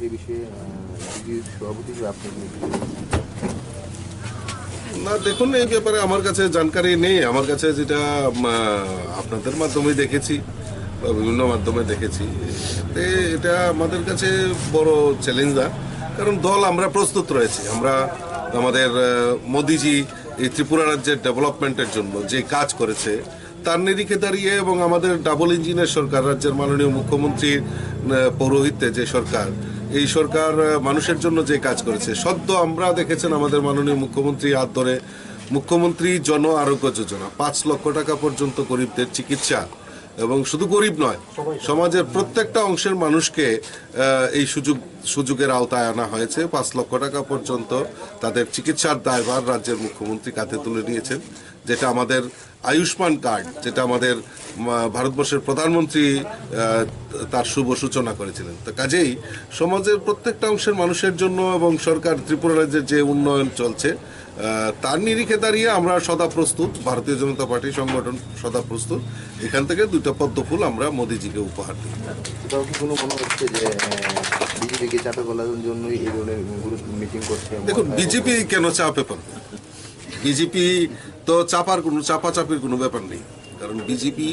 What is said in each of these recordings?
এই বিষয়ে সভাপতি হিসেবে আপনি না দেখুন, এই ব্যাপারে আমার কাছে জানকারি নেই। আমার কাছে যেটা আপনাদের মাধ্যমে দেখেছি বা বিভিন্ন মাধ্যমে দেখেছি, এটা আমাদের কাছে বড় চ্যালেঞ্জ না। কারণ দল আমরা প্রস্তুত রয়েছি। আমরা আমাদের মোদিজি এই ত্রিপুরা রাজ্যের ডেভেলপমেন্টের জন্য যে কাজ করেছে তার নিরিখে দাঁড়িয়ে, এবং আমাদের ডাবল ইঞ্জিনের সরকার, রাজ্যের মাননীয় মুখ্যমন্ত্রীর পৌরোহিত্যে যে সরকার, এই সরকার মানুষের জন্য যে কাজ করেছে, সদ্য আমরা দেখেছেন আমাদের মাননীয় মুখ্যমন্ত্রী হাত ধরে মুখ্যমন্ত্রী জন আরোগ্য যোজনা 5 লক্ষ টাকা পর্যন্ত গরিবদের চিকিৎসা, এবং শুধু গরিব নয়, সমাজের প্রত্যেকটা অংশের মানুষকে এই সুযোগের আওতায় আনা হয়েছে। 5 লক্ষ টাকা পর্যন্ত তাদের চিকিৎসার দায়ভার রাজ্যের মুখ্যমন্ত্রী কাঁধে তুলে নিয়েছেন, যেটা আমাদের আয়ুষ্মান কার্ড, যেটা আমাদের ভারতবর্ষের প্রধানমন্ত্রী তার শুভ সূচনা করেছিলেন। তো কাজেই সমাজের প্রত্যেকটা অংশের মানুষের জন্য এবং সরকার ত্রিপুরা রাজ্যের যে উন্নয়ন চলছে তার নিরিখে দাঁড়িয়ে আমরা সদা প্রস্তুত, ভারতীয় জনতা পার্টি সংগঠন সদা প্রস্তুত। এখান থেকে 2টা পদ্ম ফুল আমরা মোদিজিকে উপহার দিই। কোথাও কি কোনো মনে হচ্ছে যে বিজেপিকে চাপে বলার জন্যই এই ধরনের মিটিং করছে? দেখুন, বিজেপি কেন চাপে পড়বে? বিজেপি তো চাপাচাপির কোনো ব্যাপার নেই। কারণ বিজেপি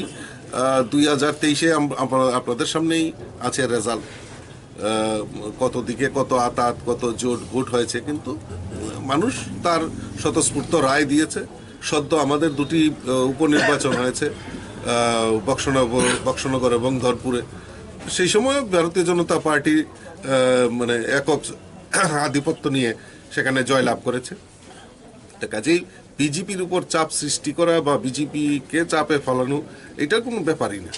2023-এ আপনাদের সামনেই আছে রেজাল্ট, কত দিকে কত আতাত, কত জোট ভোট হয়েছে, কিন্তু মানুষ তার স্বতঃস্ফূর্ত রায় দিয়েছে। সদ্য আমাদের 2টি উপনির্বাচন হয়েছে, বক্সনগর এবং ধরপুরে। সেই সময় ভারতীয় জনতা পার্টি মানে একক আধিপত্য নিয়ে সেখানে জয়লাভ করেছে। কাজেই বিজেপির উপর চাপ সৃষ্টি করা বা বিজেপিকে চাপে ফেলানো, এটার কোনো ব্যাপারই না।